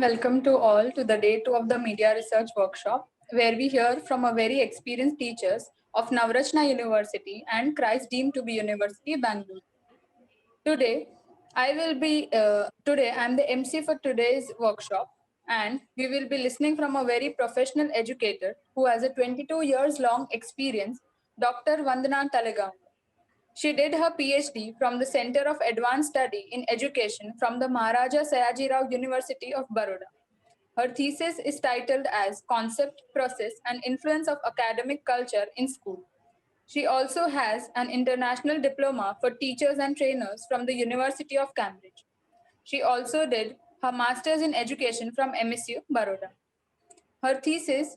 welcome to all to the day 2 of the Media Research Workshop, where we hear from a very experienced teachers of Navrachana University and Christ deemed to be University, Bangalore. Today, today I'm the MC for today's workshop, and we will be listening from a very professional educator who has a 22 years long experience, Dr. Vandana Talegaonkar. She did her PhD from the Center of Advanced Study in Education from the Maharaja Sayajirao University of Baroda. Her thesis is titled as Concept, Process and Influence of Academic Culture in School. She also has an international diploma for teachers and trainers from the University of Cambridge. She also did her master's in education from MSU Baroda. Her thesis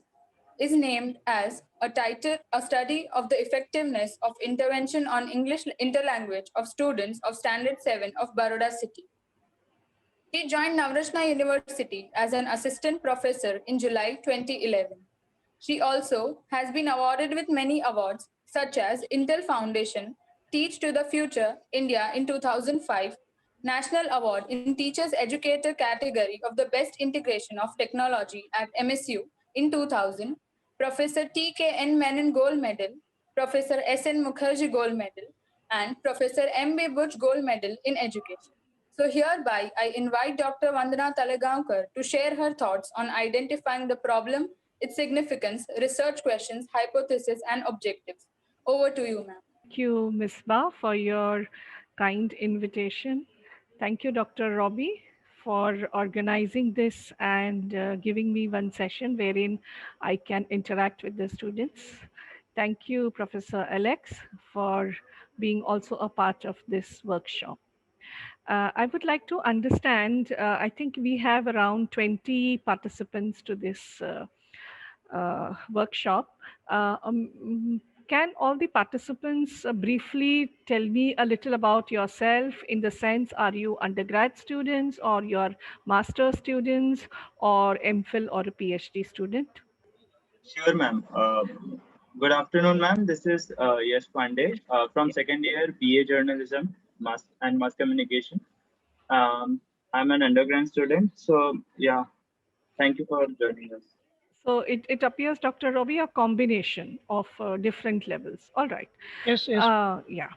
is named as a study of the effectiveness of intervention on English interlanguage of students of Standard 7 of Baroda City. She joined Navrachana University as an assistant professor in July 2011. She also has been awarded with many awards such as Intel Foundation, Teach to the Future India in 2005, National Award in Teachers Educator category of the Best Integration of Technology at MSU in 2000, Professor T.K.N. Menon Gold Medal, Professor S.N. Mukherjee Gold Medal, and Professor M.B. Buch Gold Medal in Education. So hereby, I invite Dr. Vandana Talegaonkar to share her thoughts on identifying the problem, its significance, research questions, hypotheses, and objectives. Over to you, ma'am. Thank you, Ms. Ba, for your kind invitation. Thank you, Dr. Robbie, for organizing this and giving me one session wherein I can interact with the students. Thank you, Professor Alex, for being also a part of this workshop. I would like to understand, I think we have around 20 participants to this workshop. Can all the participants briefly tell me a little about yourself in the sense, are you undergrad students or your master students or MPhil or a PhD student? Sure, ma'am. Good afternoon, ma'am. This is Yash Pandey from second year BA Journalism and Mass Communication. I'm an undergrad student. So, yeah, thank you for joining us. So it appears, Dr. Robbie, a combination of different levels. All right. Yes. Yeah.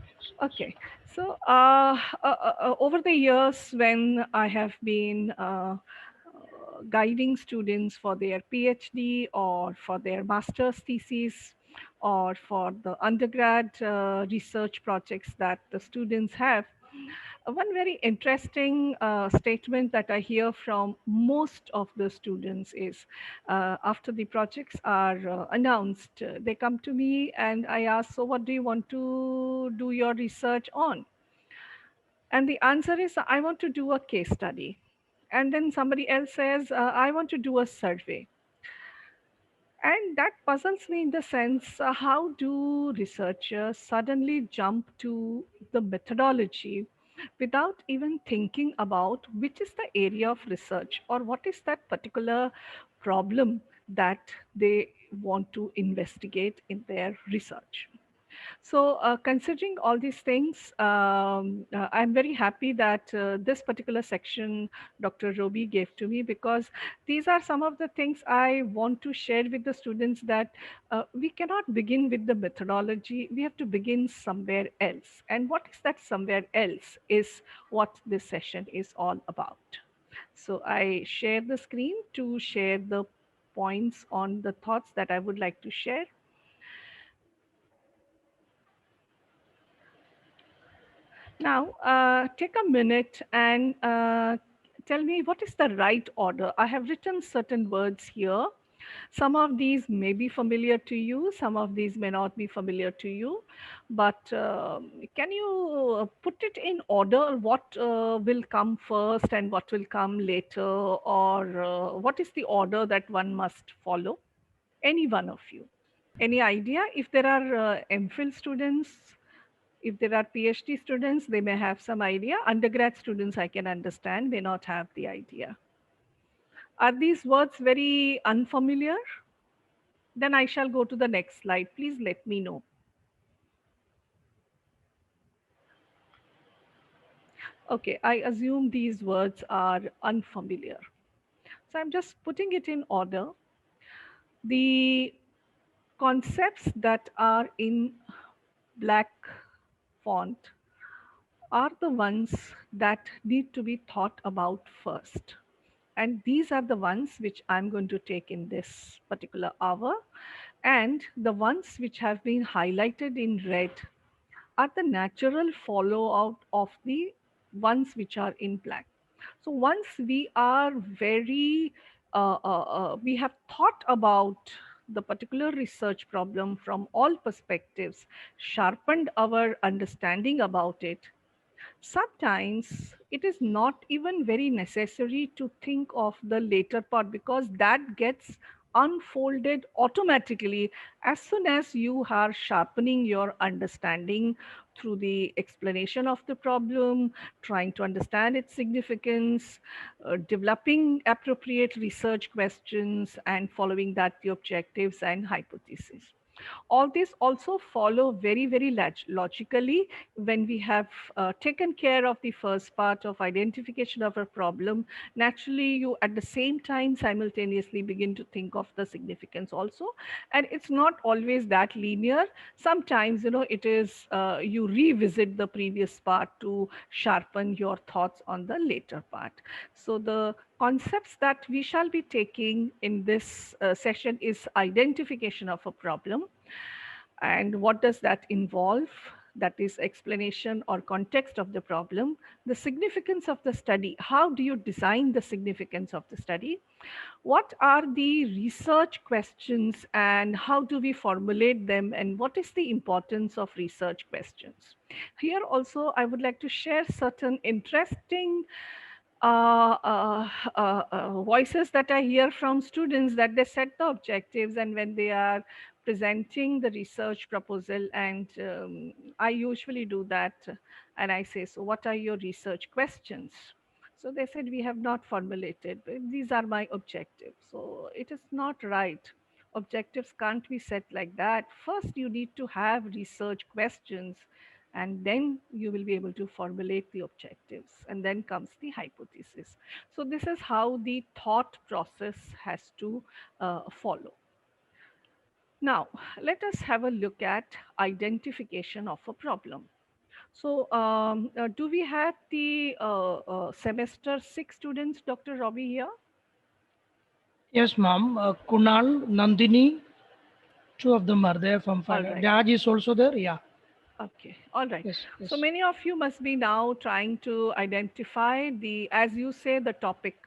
Okay. So over the years, when I have been guiding students for their PhD or for their master's thesis or for the undergrad research projects that the students have, one very interesting statement that I hear from most of the students is after the projects are announced, they come to me and I ask, so what do you want to do your research on? And the answer is, I want to do a case study. And then somebody else says, I want to do a survey. And that puzzles me in the sense, how do researchers suddenly jump to the methodology without even thinking about which is the area of research or what is that particular problem that they want to investigate in their research? So, considering all these things, I'm very happy that this particular section Dr. Roby gave to me, because these are some of the things I want to share with the students, that we cannot begin with the methodology. We have to begin somewhere else. And what is that somewhere else is what this session is all about. So I share the screen to share the points on the thoughts that I would like to share. Now, take a minute and tell me what is the right order. I have written certain words here. Some of these may be familiar to you, some of these may not be familiar to you, but can you put it in order? What will come first and what will come later, or what is the order that one must follow? Any one of you? Any idea? If there are MPhil students, if there are PhD students, they may have some idea. Undergrad students, I can understand, may not have the idea. Are these words very unfamiliar? Then I shall go to the next slide. Please let me know. Okay, I assume these words are unfamiliar. So I'm just putting it in order. The concepts that are in black font are the ones that need to be thought about first. And these are the ones which I'm going to take in this particular hour. And the ones which have been highlighted in red are the natural follow out of the ones which are in black. So once we are we have thought about the particular research problem from all perspectives, sharpened our understanding about it, sometimes it is not even very necessary to think of the later part, because that gets unfolded automatically as soon as you are sharpening your understanding through the explanation of the problem, trying to understand its significance, developing appropriate research questions, and following that the objectives and hypotheses. All these also follow very logically when we have taken care of the first part of identification of a problem. Naturally, you at the same time simultaneously begin to think of the significance also. And it's not always that linear. Sometimes, it is you revisit the previous part to sharpen your thoughts on the later part. So the concepts that we shall be taking in this session is identification of a problem. And what does that involve? That is explanation or context of the problem, the significance of the study. How do you design the significance of the study? What are the research questions and how do we formulate them? And what is the importance of research questions? Here also, I would like to share certain interesting voices that I hear from students, that they set the objectives and when they are presenting the research proposal, and I usually do that, and I say, so what are your research questions? So they said, we have not formulated, but these are my objectives. So it is not right. Objectives can't be set like that. First, you need to have research questions, and then you will be able to formulate the objectives, and then comes the hypothesis. So this is how the thought process has to follow. Now let us have a look at identification of a problem. So do we have the semester 6 students, Dr. Robbie, here? Yes, ma'am. Kunal, Nandini, two of them are there from All final. right. Raj is also there. Yeah. Okay, all right. Yes. So Yes. many of you must be now trying to identify the, as you say, the topic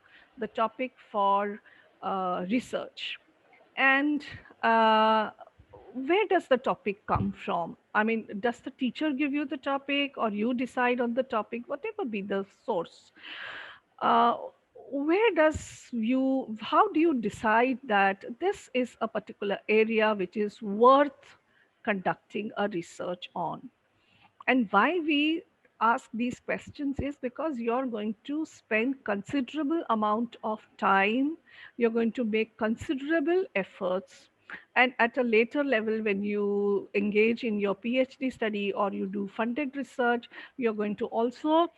for research. And where does the topic come from? I mean, does the teacher give you the topic or you decide on the topic, whatever be the source? Uh, where does you, how do you decide that this is a particular area which is worth conducting a research on? And why we ask these questions is because you're going to spend considerable amount of time, you're going to make considerable efforts, and at a later level when you engage in your PhD study or you do funded research, you're going to also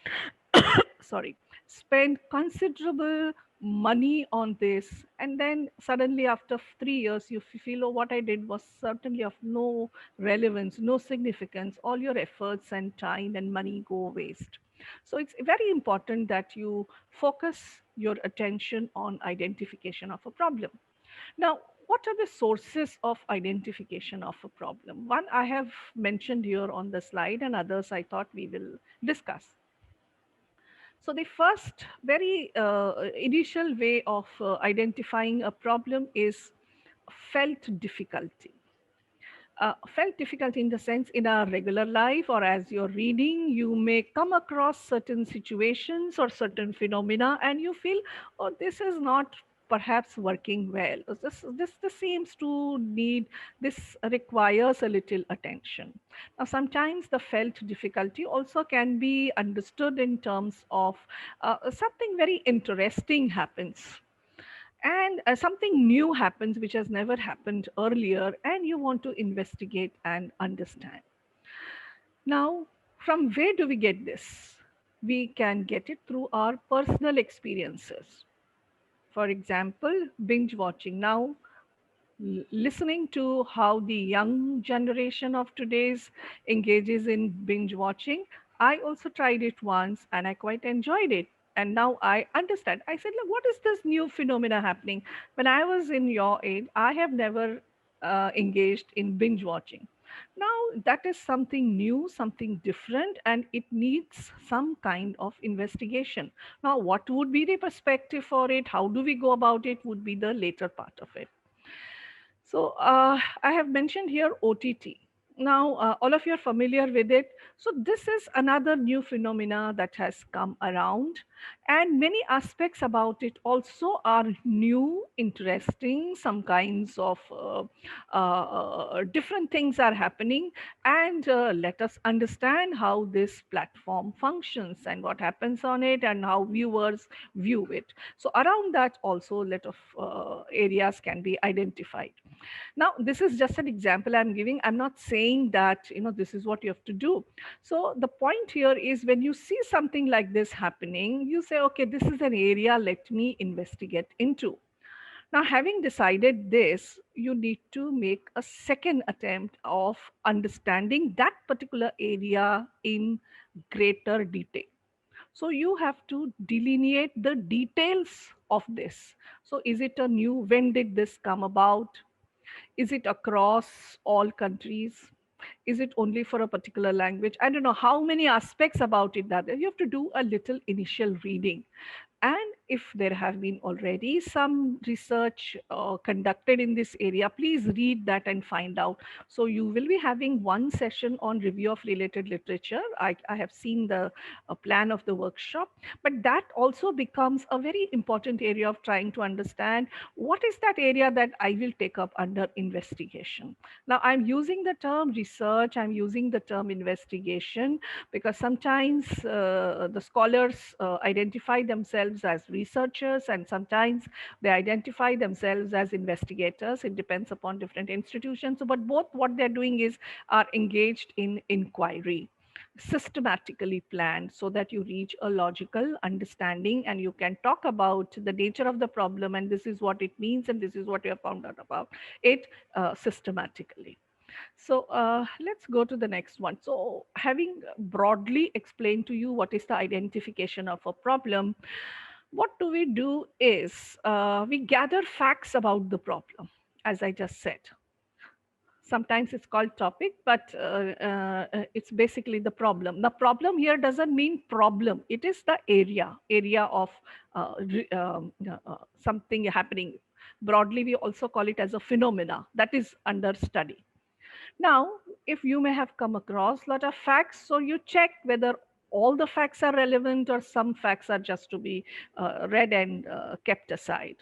sorry, spend considerable money on this, and then suddenly after 3 years you feel, oh, what I did was certainly of no relevance, no significance, all your efforts and time and money go waste. So it's very important that you focus your attention on identification of a problem. Now, what are the sources of identification of a problem? One I have mentioned here on the slide, and others I thought we will discuss. So the first very initial way of identifying a problem is felt difficulty. Felt difficulty in the sense, in our regular life or as you're reading, you may come across certain situations or certain phenomena and you feel, oh, this is not perhaps working well. This seems to need, this requires a little attention. Now, sometimes the felt difficulty also can be understood in terms of something very interesting happens, and something new happens which has never happened earlier, and you want to investigate and understand. Now, from where do we get this? We can get it through our personal experiences. For example, binge watching. Now, listening to how the young generation of today's engages in binge watching, I also tried it once and I quite enjoyed it. And now I understand. I said, look, what is this new phenomena happening? When I was in your age, I have never engaged in binge watching. Now, that is something new, something different, and it needs some kind of investigation. Now, what would be the perspective for it? How do we go about it? Would be the later part of it. So I have mentioned here OTT. Now, all of you are familiar with it. So this is another new phenomena that has come around, and many aspects about it also are new, interesting. Some kinds of different things are happening, and let us understand how this platform functions and what happens on it and how viewers view it. So around that also, a lot of areas can be identified. Now, this is just an example I'm giving. I'm not saying that, this is what you have to do. So the point here is when you see something like this happening, you say, okay, this is an area, let me investigate into. Now, having decided this, you need to make a second attempt of understanding that particular area in greater detail. So you have to delineate the details of this. So is it a new, when did this come about? Is it across all countries? Is it only for a particular language? I don't know how many aspects about it that you have to do a little initial reading. And if there have been already some research conducted in this area, please read that and find out. So you will be having one session on review of related literature. I have seen the plan of the workshop, but that also becomes a very important area of trying to understand what is that area that I will take up under investigation. Now, I'm using the term research, I'm using the term investigation, because sometimes the scholars identify themselves as researchers and sometimes they identify themselves as investigators. It depends upon different institutions. So, but both what they're doing is are engaged in inquiry, systematically planned, so that you reach a logical understanding and you can talk about the nature of the problem and this is what it means and this is what you have found out about it systematically. So let's go to the next one. So having broadly explained to you what is the identification of a problem, what do we do is we gather facts about the problem, as I just said. Sometimes it's called topic, but it's basically the problem. The problem here doesn't mean problem. It is the area of something happening. Broadly, we also call it as a phenomena that is under study. Now, if you may have come across a lot of facts, so you check whether all the facts are relevant or some facts are just to be read and kept aside.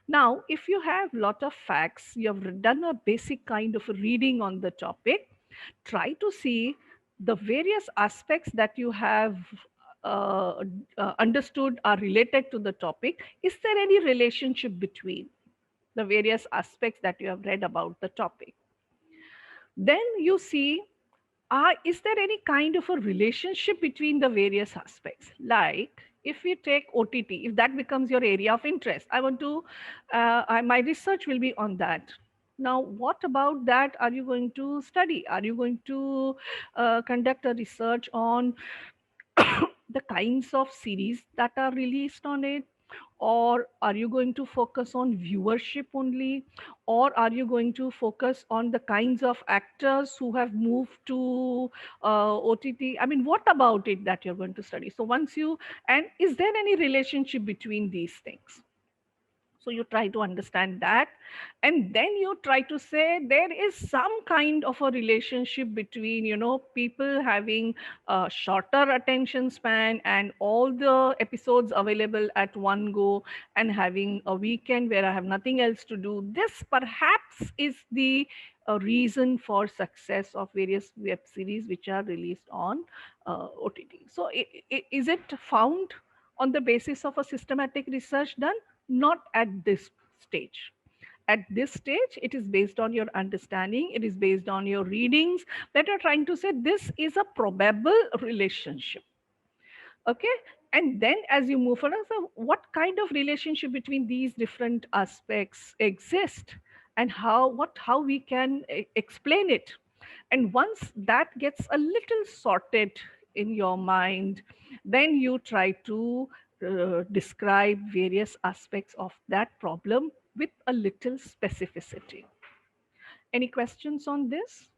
Now, if you have a lot of facts, you have done a basic kind of a reading on the topic, try to see the various aspects that you have uh, understood are related to the topic. Is there any relationship between the various aspects that you have read about the topic? Then you see, is there any kind of a relationship between the various aspects? Like if we take OTT, if that becomes your area of interest, my research will be on that. Now, what about that are you going to study? Are you going to conduct a research on the kinds of series that are released on it? Or are you going to focus on viewership only? Or are you going to focus on the kinds of actors who have moved to OTT? I mean, what about it that you're going to study? So and is there any relationship between these things? So you try to understand that, and then you try to say there is some kind of a relationship between, people having a shorter attention span and all the episodes available at one go, and having a weekend where I have nothing else to do. This perhaps is the reason for success of various web series which are released on OTT. So is it found on the basis of a systematic research done? Not at this stage. At this stage, it is based on your understanding, it is based on your readings that are trying to say this is a probable relationship. Okay, And then as you move further, so what kind of relationship between these different aspects exist, and how we can explain it. And once that gets a little sorted in your mind, then you try to describe various aspects of that problem with a little specificity. Any questions on this?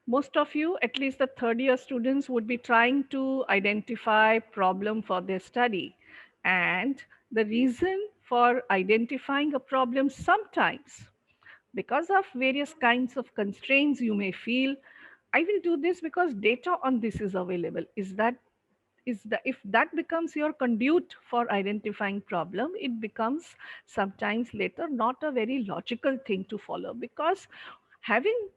Most of you, at least the third year students, would be trying to identify problem for their study. And the reason for identifying a problem, sometimes because of various kinds of constraints, you may feel, I will do this because data on this is available. If that becomes your conduit for identifying problem, it becomes sometimes later not a very logical thing to follow, because having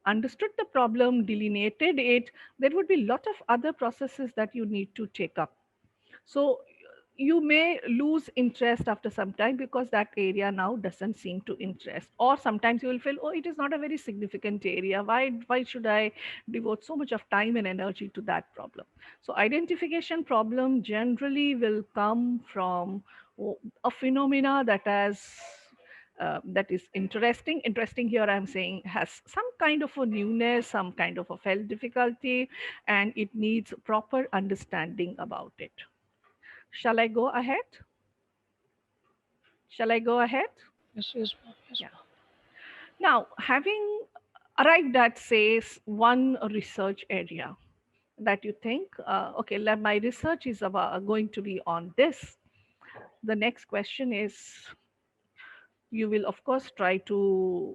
understood the problem, delineated it, there would be a lot of other processes that you need to take up. So you may lose interest after some time because that area now doesn't seem to interest. Or sometimes you will feel, oh, it is not a very significant area. Why should I devote so much of time and energy to that problem? So identification problem generally will come from a phenomena that is interesting. Interesting here, I'm saying, has some kind of a newness, some kind of a felt difficulty, and it needs proper understanding about it. Shall I go ahead? Shall I go ahead? Yes, yes, ma'am. Yes, Yeah. ma'am. Now, having arrived at, say, one research area that you think, okay, my research is going to be on this. The next question is, you will of course try to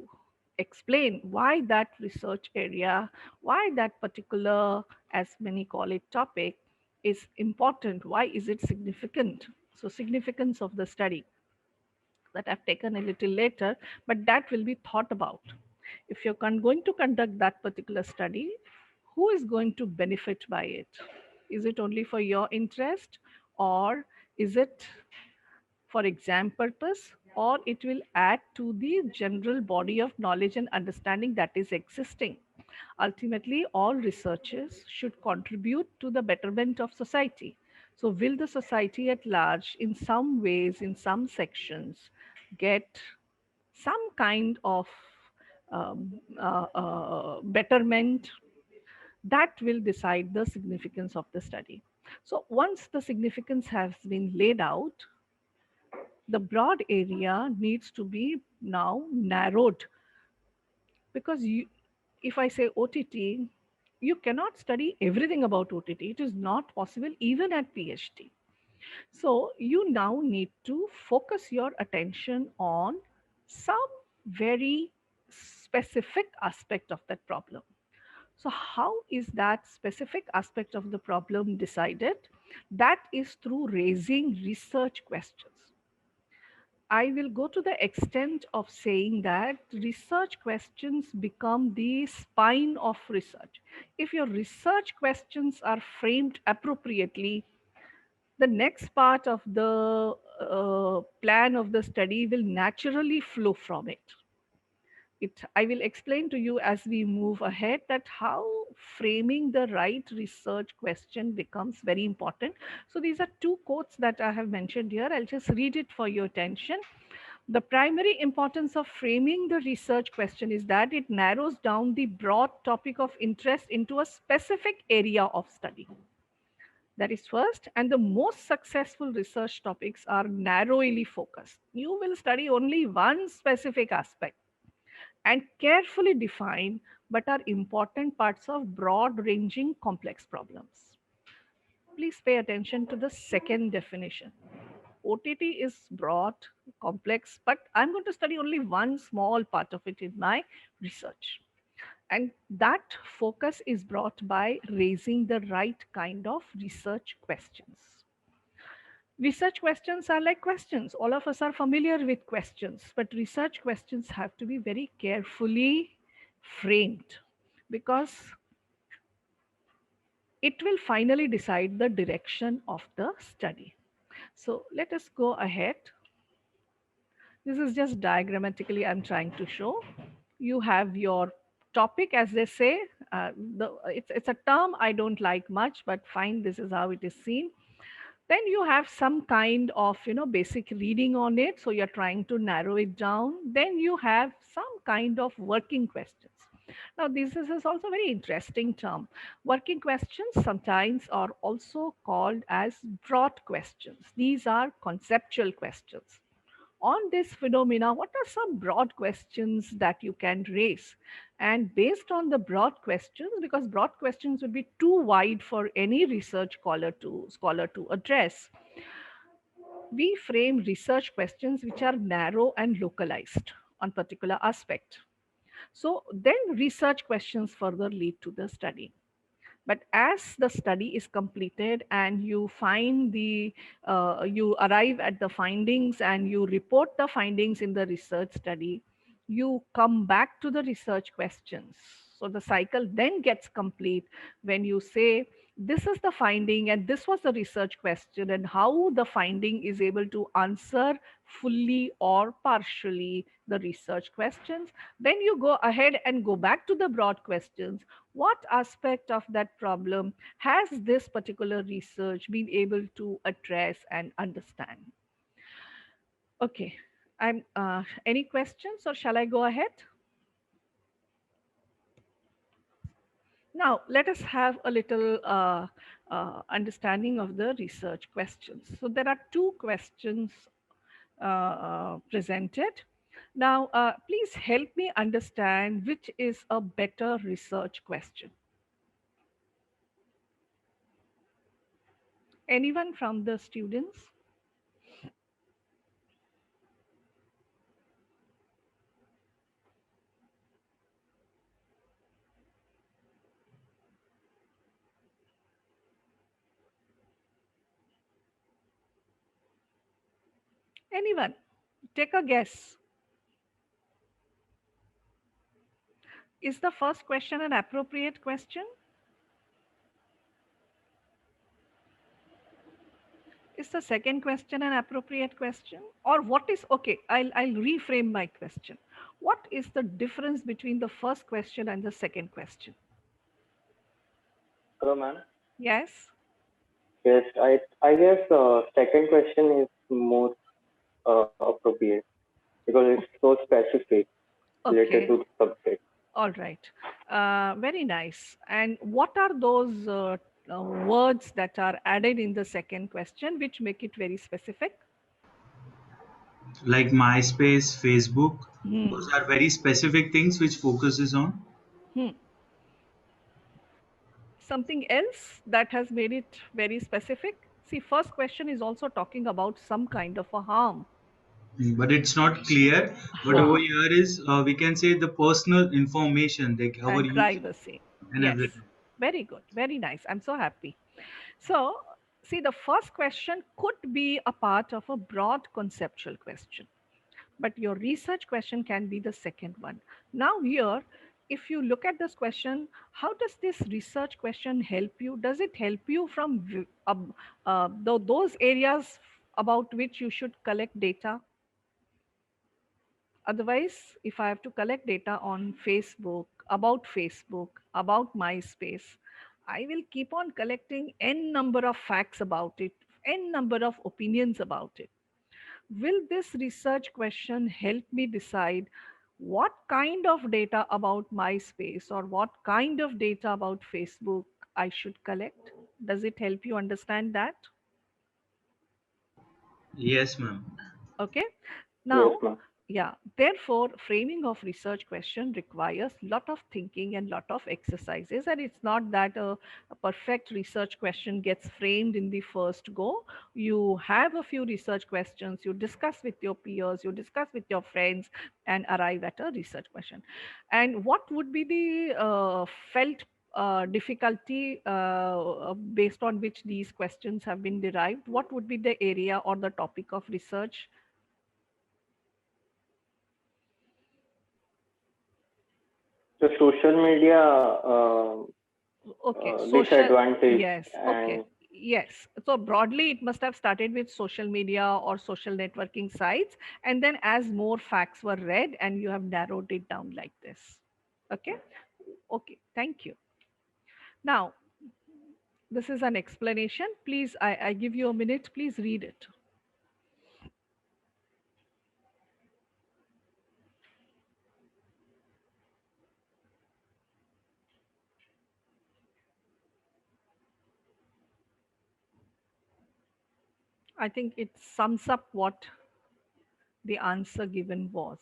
explain why that research area, why that particular, as many call it, topic is important, why is it significant. So significance of the study, that I've taken a little later, but that will be thought about. If you're going to conduct that particular study, who is going to benefit by it? Is it only for your interest, or is it for exam purpose, or it will add to the general body of knowledge and understanding that is existing? Ultimately, all researchers should contribute to the betterment of society. So will the society at large, in some ways, in some sections, get some kind of betterment? That will decide the significance of the study. So once the significance has been laid out, the broad area needs to be now narrowed, because if I say OTT, you cannot study everything about OTT. It is not possible even at PhD. So you now need to focus your attention on some very specific aspect of that problem. So how is that specific aspect of the problem decided? That is through raising research questions. I will go to the extent of saying that research questions become the spine of research. If your research questions are framed appropriately, the next part of the plan of the study will naturally flow from it. I will explain to you as we move ahead that how framing the right research question becomes very important. So these are two quotes that I have mentioned here. I'll just read it for your attention. The primary importance of framing the research question is that it narrows down the broad topic of interest into a specific area of study. That is first, and the most successful research topics are narrowly focused. You will study only one specific aspect and carefully define, but are important parts of broad ranging complex problems. Please pay attention to the second definition. OTT is broad, complex, but I'm going to study only one small part of it in my research. And that focus is brought by raising the right kind of research questions. Research questions are like questions. All of us are familiar with questions, but research questions have to be very carefully framed, because it will finally decide the direction of the study. So let us go ahead. This is just diagrammatically I'm trying to show. You have your topic, as they say. It's a term I don't like much, but fine, this is how it is seen. Then you have some kind of basic reading on it, so you're trying to narrow it down. Then you have some kind of working questions. Now this is also a very interesting term. Working questions sometimes are also called as broad questions. These are conceptual questions. On this phenomena, what are some broad questions that you can raise? And based on the broad questions, because broad questions would be too wide for any research scholar to address, we frame research questions which are narrow and localized on particular aspect. So then research questions further lead to the study. But as the study is completed and you find you arrive at the findings and you report the findings in the research study, you come back to the research questions. So the cycle then gets complete when you say, this is the finding and this was the research question, and how the finding is able to answer fully or partially the research questions. Then you go ahead and go back to the broad questions. What aspect of that problem has this particular research been able to address and understand? Okay, any questions, or shall I go ahead? Now, let us have a little understanding of the research questions. So there are two questions presented. Now, please help me understand which is a better research question. Anyone from the students? Anyone? Take a guess. Is the first question an appropriate question? Is the second question an appropriate question? Or what is, okay, I'll reframe my question. What is the difference between the first question and the second question? Hello, ma'am. Yes? Yes, I guess second question is most appropriate because it's so specific related Okay. to the subject. All right. Very nice. And what are those words that are added in the second question which make it very specific? Like MySpace, Facebook, Hmm. those are very specific things which focuses on. Something else that has made it very specific? See, first question is also talking about some kind of a harm. But it's not clear. But over here is we can say the personal information, like our And use privacy. and Yes, everything. very good, very nice. I'm so happy. So, see, the first question could be a part of a broad conceptual question, but your research question can be the second one. Now, here, if you look at this question, how does this research question help you? Does it help you from those areas about which you should collect data? Otherwise, if I have to collect data on Facebook, about MySpace, I will keep on collecting n number of facts about it, n number of opinions about it. Will this research question help me decide what kind of data about MySpace or what kind of data about Facebook I should collect? Does it help you understand that? Yes, ma'am. Okay. Yes, Now, ma'am. yeah, therefore, framing of research question requires lot of thinking and lot of exercises, and it's not that a perfect research question gets framed in the first go. You have a few research questions, you discuss with your peers, you discuss with your friends, and arrive at a research question. And what would be the felt difficulty based on which these questions have been derived? What would be the area or the topic of research? So social media Okay, social, disadvantage yes, okay, and Yes. So broadly, it must have started with social media or social networking sites. And then as more facts were read and you have narrowed it down like this. Okay. Okay. Thank you. Now, this is an explanation. Please, I give you a minute. Please read it. I think it sums up what the answer given was.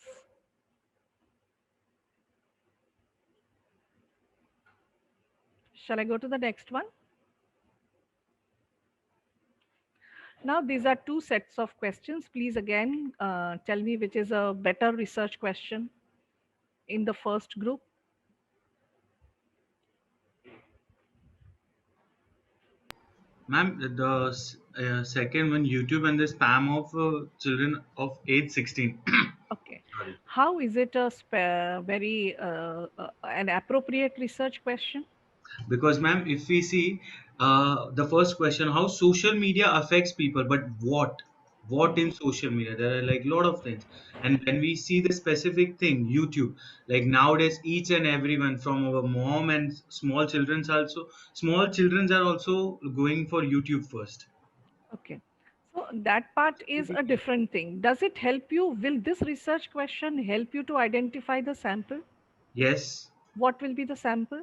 Shall I go to the next one? Now, these are two sets of questions. Please again tell me which is a better research question in the first group. Ma'am, the second one, YouTube and the spam of children of age 16. Okay. Sorry. How is it a very an appropriate research question? Because, ma'am, if we see the first question, how social media affects people, but what in social media? There are like a lot of things. And when we see the specific thing, YouTube, like nowadays, each and everyone from our mom and small children's are also going for YouTube first. Okay. So that part is a different thing. Does it help you? Will this research question help you to identify the sample? Yes. What will be the sample?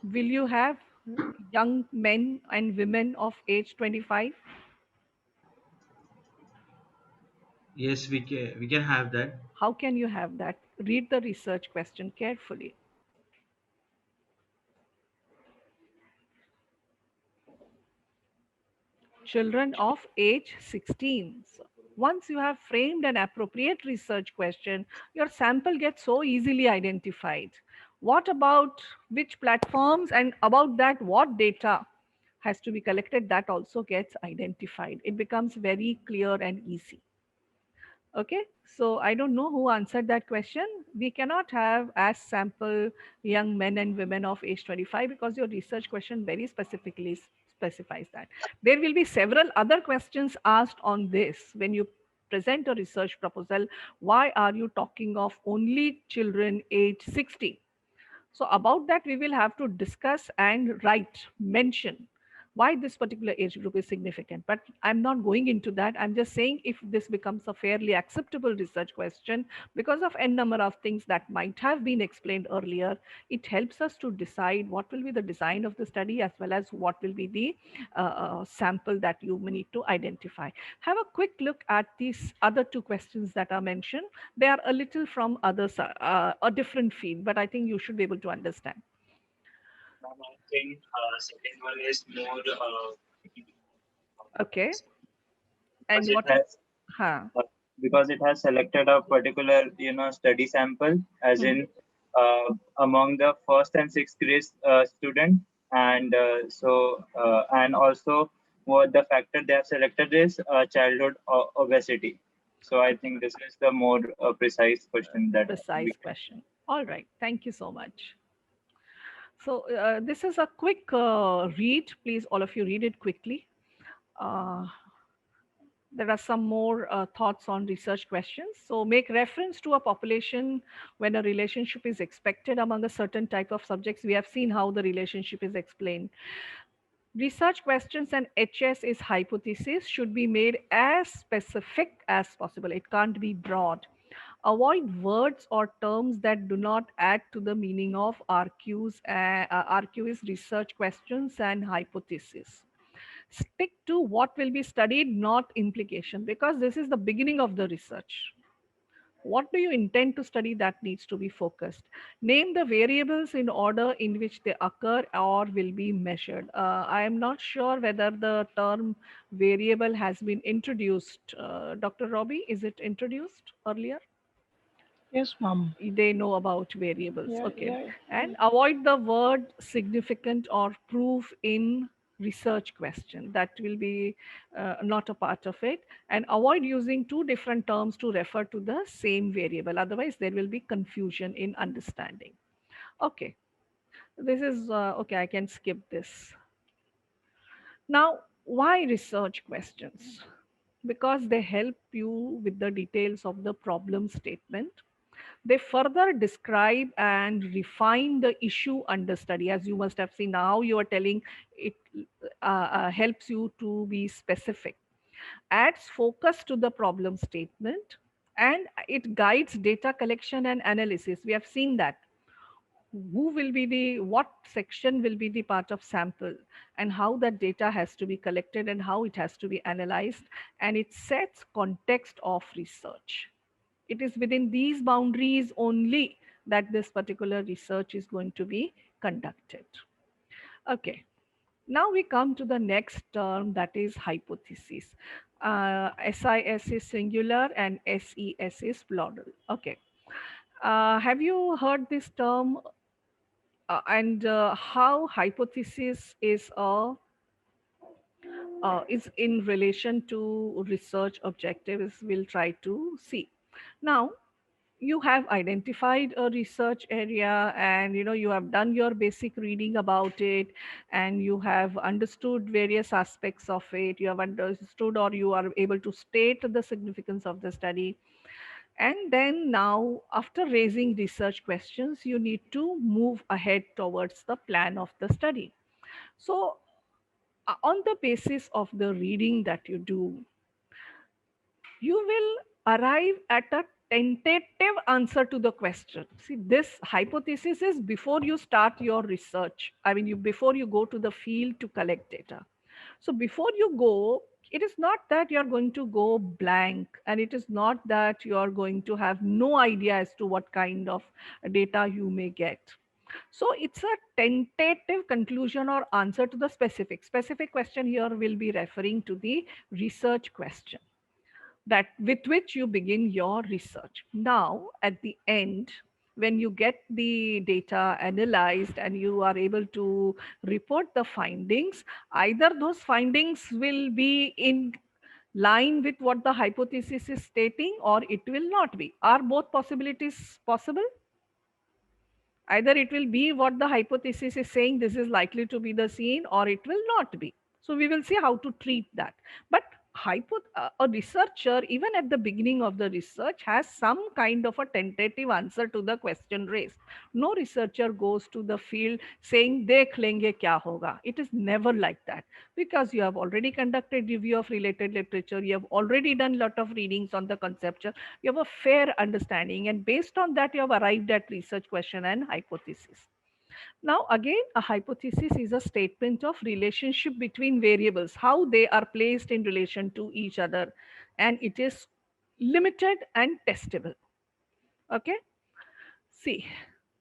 Will you have young men and women of age 25? Yes, we can have that. How can you have that? Read the research question carefully. Children of age 16. So once you have framed an appropriate research question, your sample gets so easily identified. What about which platforms, and about that, what data has to be collected, that also gets identified. It becomes very clear and easy. Okay, so I don't know who answered that question. We cannot have as sample young men and women of age 25 because your research question very specifically specifies that. There will be several other questions asked on this when you present a research proposal. Why are you talking of only children age 60? So about that, we will have to discuss and write, mention why this particular age group is significant. But I'm not going into that. I'm just saying if this becomes a fairly acceptable research question because of n number of things that might have been explained earlier, it helps us to decide what will be the design of the study as well as what will be the sample that you need to identify. Have a quick look at these other two questions that are mentioned. They are a little from others, a different field, but I think you should be able to understand. Ma'am, I think second one is more Okay. because And it what is, has huh? uh, because it has selected a particular study sample, as Mhm. in among the first and sixth grade student, and and also what the factor they have selected is childhood obesity. So I think this is the more precise question that we Precise can. question. All right. Thank you so much. So this is a quick read. Please, all of you read it quickly. Uh, there are some more thoughts on research questions. So make reference to a population when a relationship is expected among a certain type of subjects. We have seen how the relationship is explained. Research questions and HS is hypothesis should be made as specific as possible. It can't be broad. Avoid words or terms that do not add to the meaning of RQs. RQ is research questions and hypothesis. Stick to what will be studied, not implication, because this is the beginning of the research. What do you intend to study, that needs to be focused. Name the variables in order in which they occur or will be measured. I am not sure whether the term variable has been introduced. Dr. Robbie, is it introduced earlier? Yes, ma'am. They know about variables. Yeah, Okay. yeah, And avoid the word significant or proof in research question. That will be not a part of it. And avoid using two different terms to refer to the same variable. Otherwise, there will be confusion in understanding. Okay. This is okay. I can skip this. Now, why research questions? Because they help you with the details of the problem statement. They further describe and refine the issue under study. As you must have seen now, you are telling it helps you to be specific, adds focus to the problem statement, and it guides data collection and analysis. We have seen that who will be the what section will be the part of sample and how that data has to be collected and how it has to be analyzed, and it sets context of research. It is within these boundaries only that this particular research is going to be conducted. Okay, now we come to the next term, that is hypothesis. SIS is singular and SES is plural. Okay, have you heard this term, and how hypothesis is in relation to research objectives? We'll try to see. Now, you have identified a research area, and you have done your basic reading about it, and you have understood various aspects of it. You have understood, or you are able to state the significance of the study. And then now, after raising research questions, you need to move ahead towards the plan of the study. So on the basis of the reading that you do, you will arrive at a tentative answer to the question. See, this hypothesis is before you start your research. I mean, before you go to the field to collect data. So before you go, it is not that you're going to go blank, and it is not that you're going to have no idea as to what kind of data you may get. So it's a tentative conclusion or answer to the specific question. Here will be referring to the research question that with which you begin your research. Now, at the end, when you get the data analyzed and you are able to report the findings, either those findings will be in line with what the hypothesis is stating, or it will not be. Are both possibilities possible? Either it will be what the hypothesis is saying, this is likely to be the scene, or it will not be. So we will see how to treat that. But a researcher, even at the beginning of the research, has some kind of a tentative answer to the question raised. No researcher goes to the field saying, dekh lenge kya hoga. It is never like that, because you have already conducted review of related literature, you have already done a lot of readings on the conceptual, you have a fair understanding, and based on that you have arrived at research question and hypothesis. Now again, a hypothesis is a statement of relationship between variables, how they are placed in relation to each other, and it is limited and testable. Okay, see,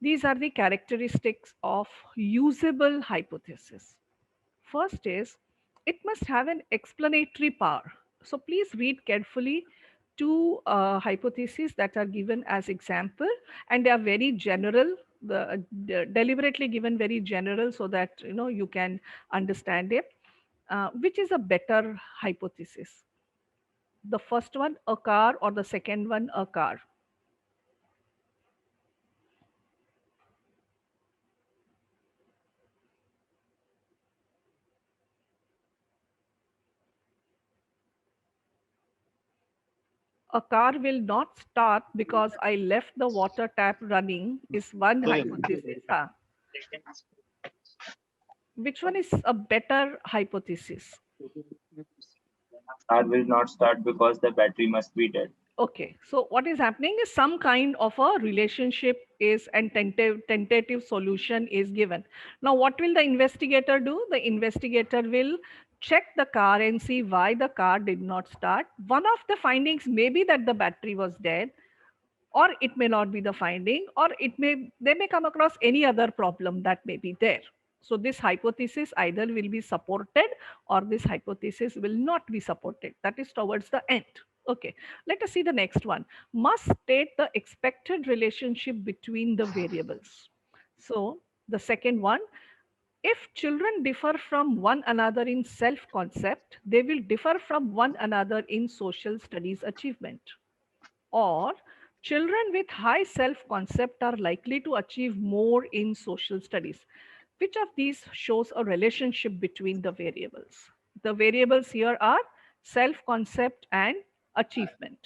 these are the characteristics of usable hypothesis. First is, it must have an explanatory power. So please read carefully two hypotheses that are given as example, and they are very general, deliberately given very general, so that you can understand it. Which is a better hypothesis? The first one, a car, or the second one, a car? A car will not start because I left the water tap running is one hypothesis. Which one is a better hypothesis? Car will not start because the battery must be dead. Okay, so what is happening is some kind of a relationship is, and tentative solution is given. Now what will the investigator do? The investigator will check the car and see why the car did not start. One of the findings may be that the battery was dead, or it may not be the finding, or they may come across any other problem that may be there. So this hypothesis either will be supported, or this hypothesis will not be supported. That is towards the end. Okay, let us see the next one. Must state the expected relationship between the variables. So the second one, if children differ from one another in self-concept, they will differ from one another in social studies achievement. Or children with high self-concept are likely to achieve more in social studies. Which of these shows a relationship between the variables? The variables here are self-concept and achievement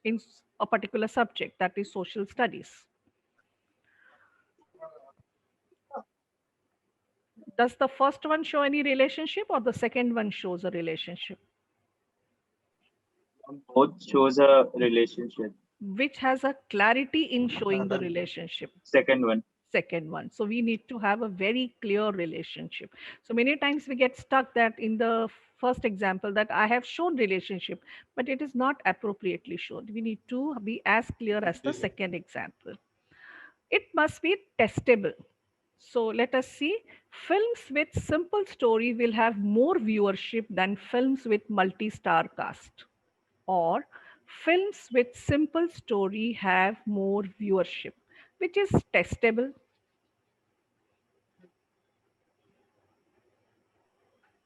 in a particular subject, that is social studies. Does the first one show any relationship or the second one shows a relationship? Both shows a relationship. Which has a clarity in showing the relationship? Second one. Second one. So we need to have a very clear relationship. So many times we get stuck that in the first example that I have shown relationship, but it is not appropriately shown. We need to be as clear as the second example. It must be testable. So let us see. Films with simple story will have more viewership than films with multi-star cast. Or films with simple story have more viewership, which is testable.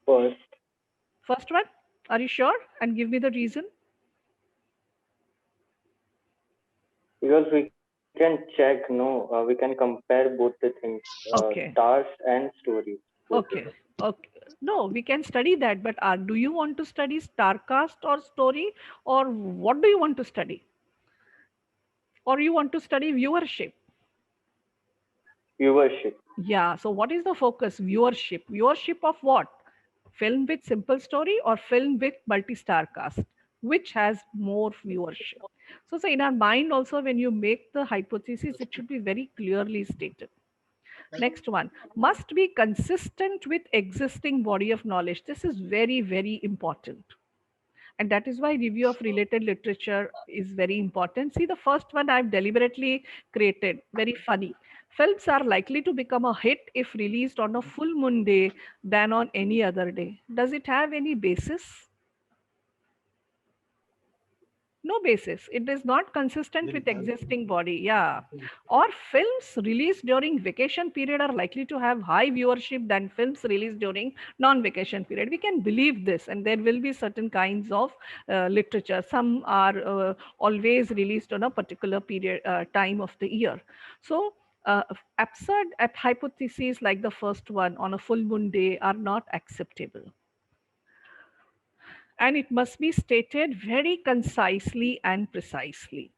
First, First one, are you sure? And give me the reason. because we can check, no, we can compare both the things, Okay. stars and stories. both of Okay. them. Okay. No, we can study that, but do you want to study starcast or story, or what do you want to study? Or you want to study viewership? Viewership. Yeah. So what is the focus? Viewership. Viewership of what? Film with simple story or film with multi-star cast? Which has more viewership? So in our mind also, when you make the hypothesis, it should be very clearly stated. Next one, must be consistent with existing body of knowledge. This is very, very important. And that is why review of related literature is very important. See, the first one I've deliberately created, very funny. Films are likely to become a hit if released on a full moon day than on any other day. Does it have any basis? No basis. It is not consistent with existing body. Yeah. Or films released during vacation period are likely to have high viewership than films released during non-vacation period. We can believe this, and there will be certain kinds of literature. Some are always released on a particular period time of the year. So absurd hypotheses like the first one on a full moon day are not acceptable. And it must be stated very concisely and precisely.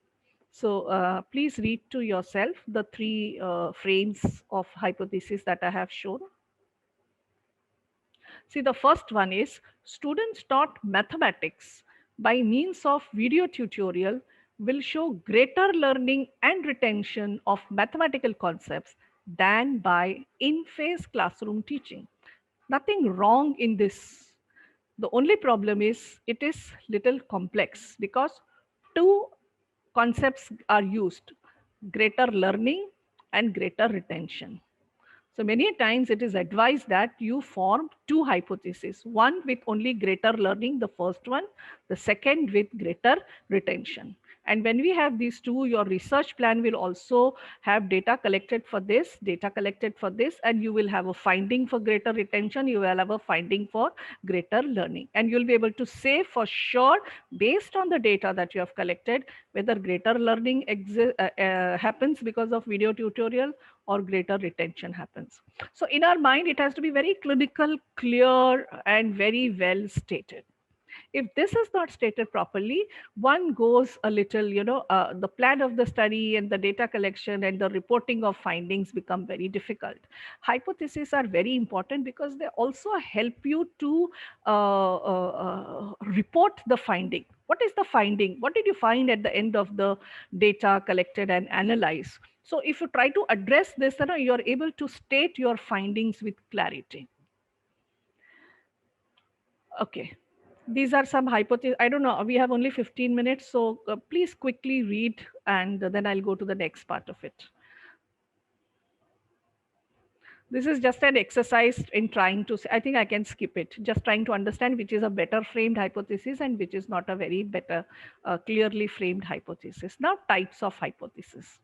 So please read to yourself the three frames of hypothesis that I have shown. See, the first one is students taught mathematics by means of video tutorial will show greater learning and retention of mathematical concepts than by in-phase classroom teaching. Nothing wrong in this. The only problem is it is little complex because two concepts are used: greater learning and greater retention. So many times it is advised that you form two hypotheses, one with only greater learning, the first one, the second with greater retention. And when we have these two, your research plan will also have data collected for this, and you will have a finding for greater retention, you will have a finding for greater learning. And you'll be able to say for sure, based on the data that you have collected, whether greater learning happens because of video tutorial or greater retention happens. So in our mind, it has to be very clinical, clear, and very well stated. If this is not stated properly, one goes a little, the plan of the study and the data collection and the reporting of findings become very difficult. Hypotheses are very important because they also help you to report the finding. What is the finding? What did you find at the end of the data collected and analyzed? So if you try to address this, you are able to state your findings with clarity. Okay. These are some hypotheses. I don't know. We have only 15 minutes. So please quickly read and then I'll go to the next part of it. This is just an exercise in trying to, I think I can skip it, just trying to understand which is a better framed hypothesis and which is not a very better, clearly framed hypothesis. Now, types of hypothesis.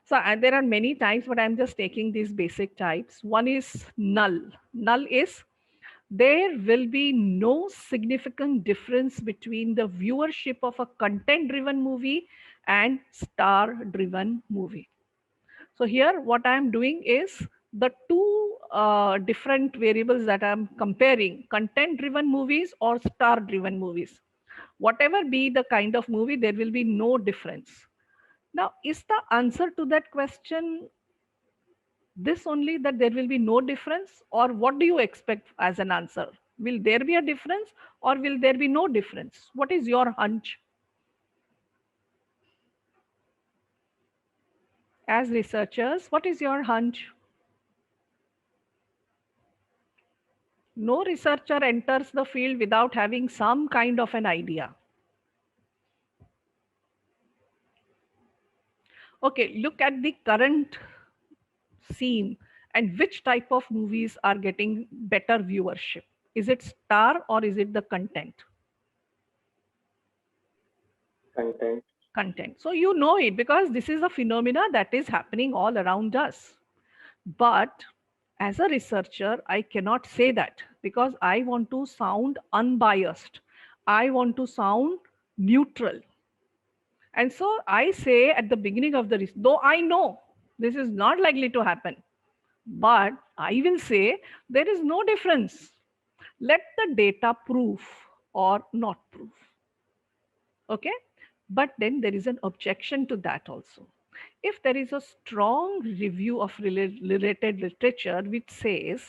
So there are many types, but I'm just taking these basic types. One is null. Null is there will be no significant difference between the viewership of a content-driven movie and star-driven movie. So here what I'm doing is the two different variables that I'm comparing, content driven movies or star driven movies. Whatever be the kind of movie, there will be no difference. Now, is the answer to that question this only, that there will be no difference, or what do you expect as an answer? Will there be a difference or will there be no difference? What is your hunch as researchers? What is your hunch? No researcher enters the field without having some kind of an idea. Okay, look at the current scene and which type of movies are getting better viewership. Is it star or is it the content? Content. Content. So you know it because this is a phenomena that is happening all around us. But as a researcher, I cannot say that because I want to sound unbiased. I want to sound neutral. And so I say at the beginning of the, though I know this is not likely to happen, but I will say there is no difference. Let the data prove or not prove. Okay? But then there is an objection to that also. If there is a strong review of related literature which says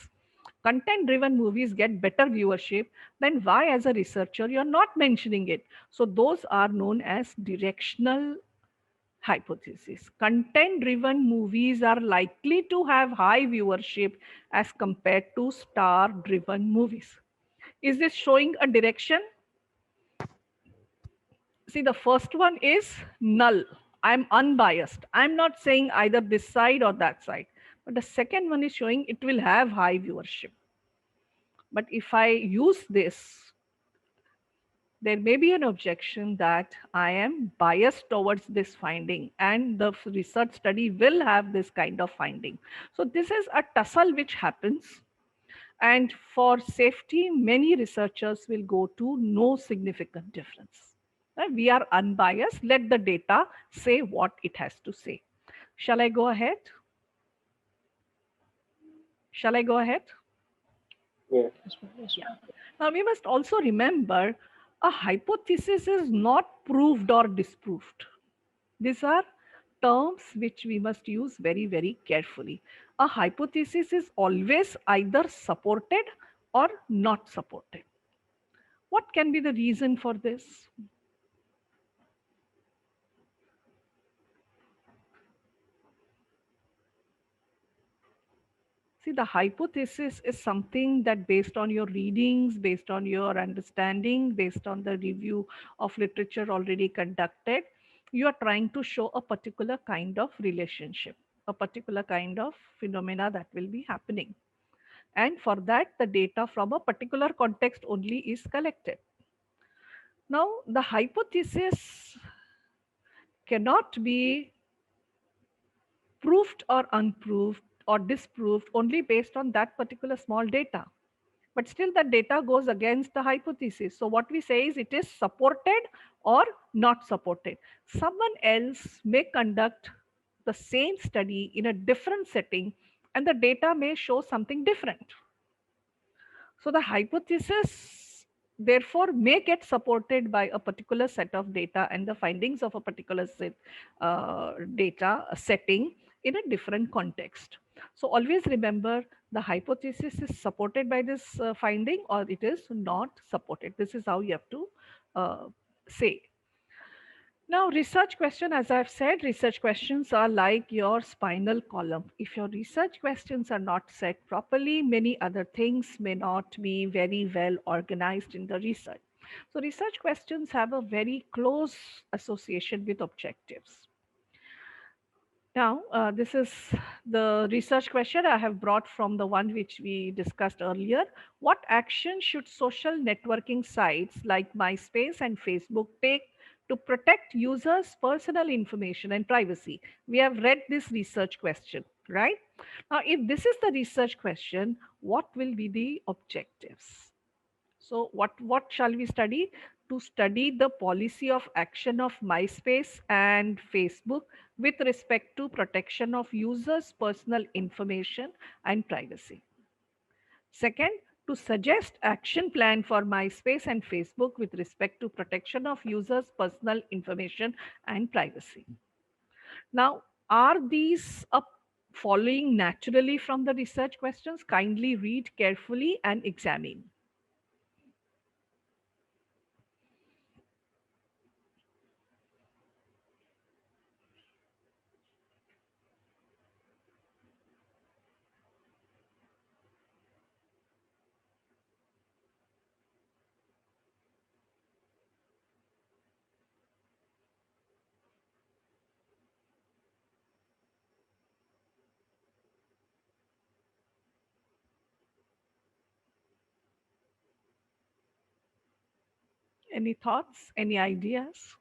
content driven movies get better viewership, then why as a researcher you're not mentioning it? So those are known as directional hypothesis. Content driven movies are likely to have high viewership as compared to star driven movies. Is this showing a direction? See, the first one is null. I'm unbiased. I'm not saying either this side or that side. But the second one is showing it will have high viewership. But if I use this, there may be an objection that I am biased towards this finding and the research study will have this kind of finding. So this is a tussle which happens. And for safety, many researchers will go to no significant difference. We are unbiased. Let the data say what it has to say. Shall I go ahead? Shall I go ahead? Yes. Yeah. Now we must also remember a hypothesis is not proved or disproved. These are terms which we must use very, very carefully. A hypothesis is always either supported or not supported. What can be the reason for this? See, the hypothesis is something that based on your readings, based on your understanding, based on the review of literature already conducted, you are trying to show a particular kind of relationship, a particular kind of phenomena that will be happening. And for that, the data from a particular context only is collected. Now, the hypothesis cannot be proved or unproved or disproved only based on that particular small data. But still that data goes against the hypothesis. So what we say is it is supported or not supported. Someone else may conduct the same study in a different setting and the data may show something different. So the hypothesis therefore may get supported by a particular set of data and the findings of a particular set, data setting in a different context. So always remember the hypothesis is supported by this finding or it is not supported. This is how you have to say. Now, research question, as I've said, research questions are like your spinal column. If your research questions are not set properly, many other things may not be very well organized in the research. So research questions have a very close association with objectives. Now, this is the research question I have brought from the one which we discussed earlier. What action should social networking sites like MySpace and Facebook take to protect users' personal information and privacy? We have read this research question, right? Now, if this is the research question, what will be the objectives? So what shall we study? to study the policy of action of MySpace and Facebook with respect to protection of users' personal information and privacy. Second, to suggest action plan for MySpace and Facebook with respect to protection of users' personal information and privacy. Now, are these following naturally from the research questions? Kindly read carefully and examine. Any thoughts? Any ideas?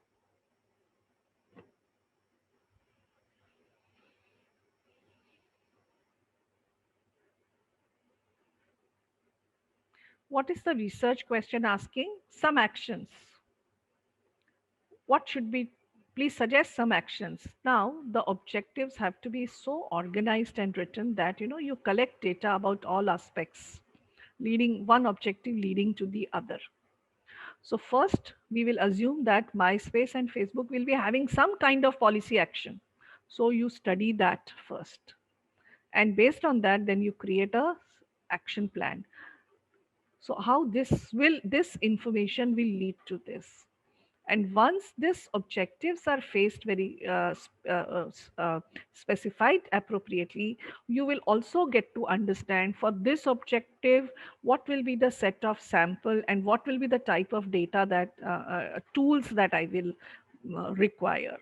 What is the research question asking? Some actions. What should be? Please suggest some actions. Now, the objectives have to be so organized and written that you collect data about all aspects, leading one objective leading to the other. So first, we will assume that MySpace and Facebook will be having some kind of policy action. So you study that first. And based on that, then you create a action plan. So how this information will lead to this. And once these objectives are faced very specified appropriately, you will also get to understand for this objective what will be the set of sample and what will be the type of data that tools that I will require.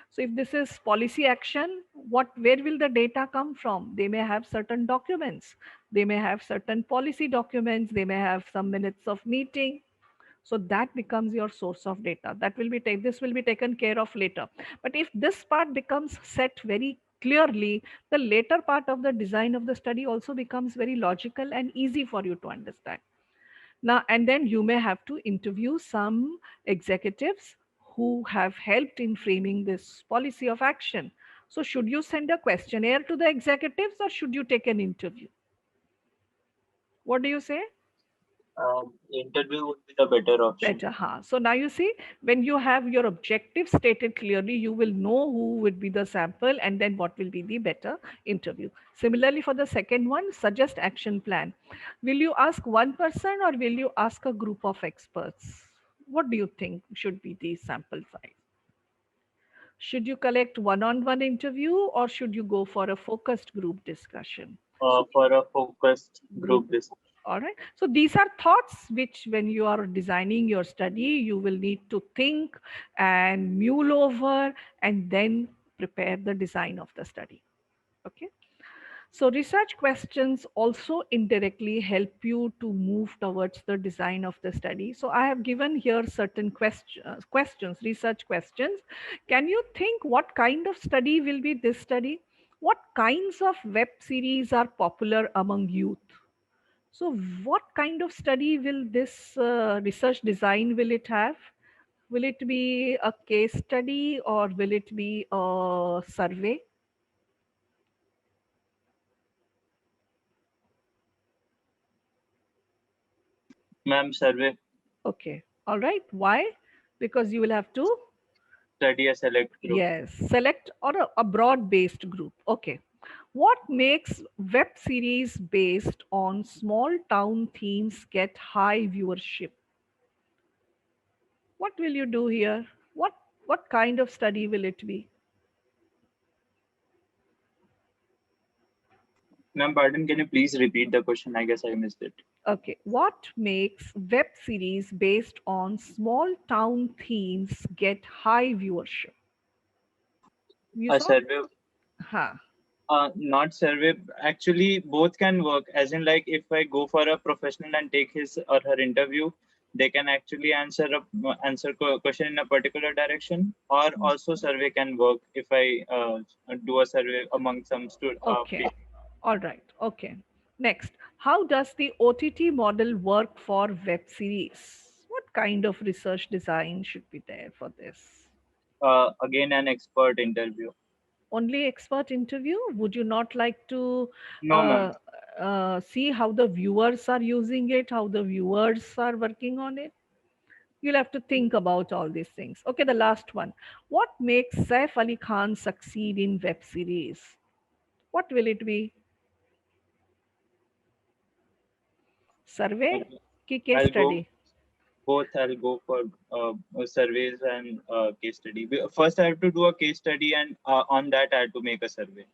So if this is policy action, where will the data come from? They may have certain documents, they may have certain policy documents, they may have some minutes of meeting. So that becomes your source of data. This will be taken care of later. But if this part becomes set very clearly, the later part of the design of the study also becomes very logical and easy for you to understand. Now, and then you may have to interview some executives who have helped in framing this policy of action. So should you send a questionnaire to the executives or should you take an interview? What do you say? Interview would be the better option. Better, huh? So now you see, when you have your objective stated clearly, you will know who would be the sample and then what will be the better interview. Similarly, for the second one, suggest action plan. Will you ask one person or will you ask a group of experts? What do you think should be the sample size? Should you collect one-on-one interview or should you go for a focused group discussion? For a focused group discussion. All right. So these are thoughts which, when you are designing your study, you will need to think and mull over and then prepare the design of the study. Okay. So research questions also indirectly help you to move towards the design of the study. So I have given here certain questions, research questions. Can you think what kind of study will be this study? What kinds of web series are popular among youth? So what kind of study will this research design will it have? Will it be a case study or will it be a survey? Ma'am, survey. Okay. All right. Why? Because you will have to Study a select group. yes, select or a broad based group. Okay. What makes web series based on small town themes get high viewership? What will you do here? What kind of study will it be? Ma'am, pardon, can you please repeat the question? I guess I missed it. Okay, what makes web series based on small town themes get high viewership? You A saw? survey. Huh. Not survey. Actually, both can work. As in, like, if I go for a professional and take his or her interview, they can actually answer question in a particular direction. Or also, survey can work if I do a survey among some students. Okay. All right. Okay. Next, how does the OTT model work for web series? What kind of research design should be there for this? Again, an expert interview. Only expert interview? Would you not like to No, ma'am. see how the viewers are using it, how the viewers are working on it? You'll have to think about all these things. Okay, the last one. What makes Saif Ali Khan succeed in web series? What will it be? Survey Okay. ki case I'll go study? both. I'll go for surveys and case study. First, I have to do a case study, and on that, I have to make a survey.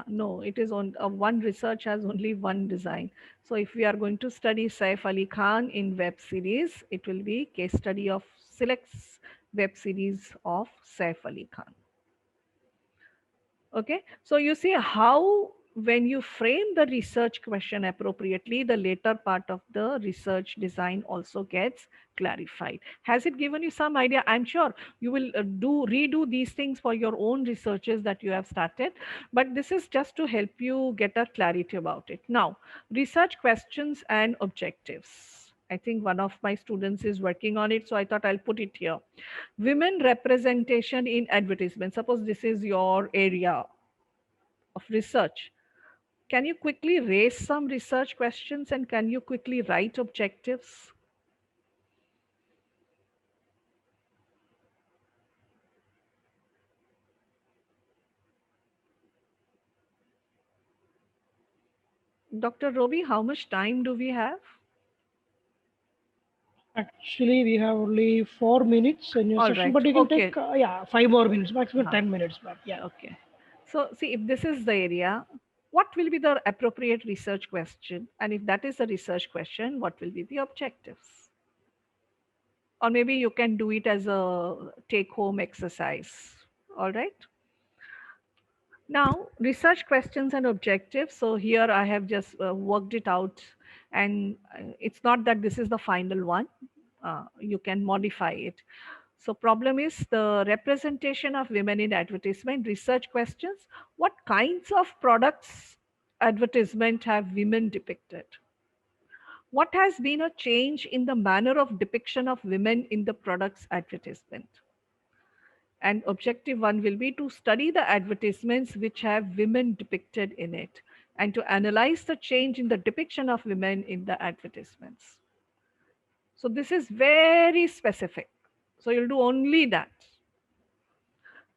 No, it is on one research has only one design. So if we are going to study Saif Ali Khan in web series, it will be case study of selects web series of Saif Ali Khan. Okay, so you see how when you frame the research question appropriately, the later part of the research design also gets clarified. Has it given you some idea? I'm sure you will redo these things for your own researches that you have started, but this is just to help you get a clarity about it. Now, research questions and objectives. I think one of my students is working on it, so I thought I'll put it here. Women representation in advertisement. Suppose this is your area of research. Can you quickly raise some research questions and can you quickly write objectives? Dr. Robi, how much time do we have? Actually, we have only 4 minutes in your All session, right. but you can Okay. take 5 more minutes, maximum Huh. 10 minutes. But yeah, Okay. So see, if this is the area, what will be the appropriate research question? And if that is a research question, what will be the objectives? Or maybe you can do it as a take home exercise. All right. Now, research questions and objectives. So here I have just worked it out, and it's not that this is the final one. You can modify it. So problem is the representation of women in advertisement, research questions. What kinds of products advertisement have women depicted? What has been a change in the manner of depiction of women in the products advertisement? And objective one will be to study the advertisements which have women depicted in it and to analyze the change in the depiction of women in the advertisements. So this is very specific. So you'll do only that.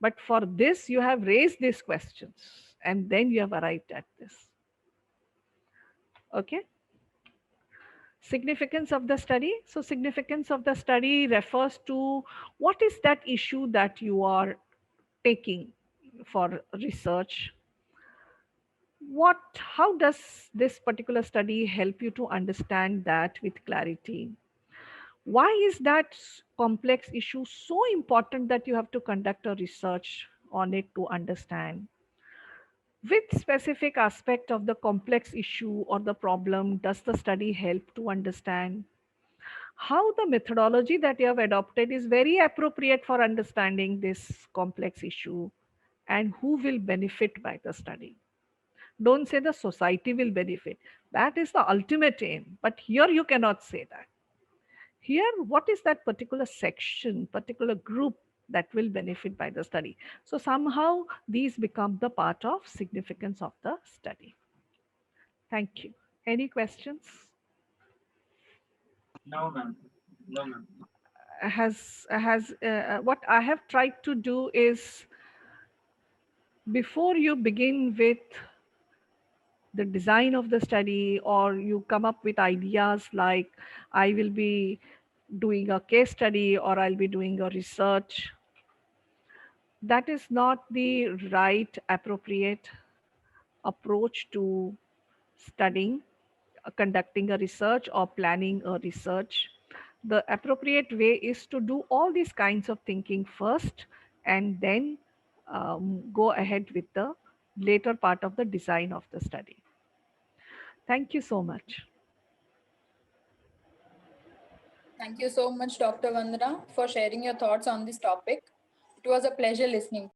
But for this, you have raised these questions and then you have arrived at this. Okay. Significance of the study. So significance of the study refers to what is that issue that you are taking for research. How does this particular study help you to understand that with clarity? Why is that complex issue so important that you have to conduct a research on it to understand? Which specific aspect of the complex issue or the problem does the study help to understand? How the methodology that you have adopted is very appropriate for understanding this complex issue, and who will benefit by the study? Don't say the society will benefit. That is the ultimate aim. But here you cannot say that. Here, what is that particular section, particular group that will benefit by the study? So somehow these become the part of significance of the study. Thank you. Any questions? No, ma'am. No, ma'am. What I have tried to do is before you begin with the design of the study or you come up with ideas like I will be doing a case study or I'll be doing a research, that is not the right appropriate approach to studying, conducting a research or planning a research. The appropriate way is to do all these kinds of thinking first and then go ahead with the later part of the design of the study. Thank you so much. Thank you so much, Dr. Vandana, for sharing your thoughts on this topic. It was a pleasure listening.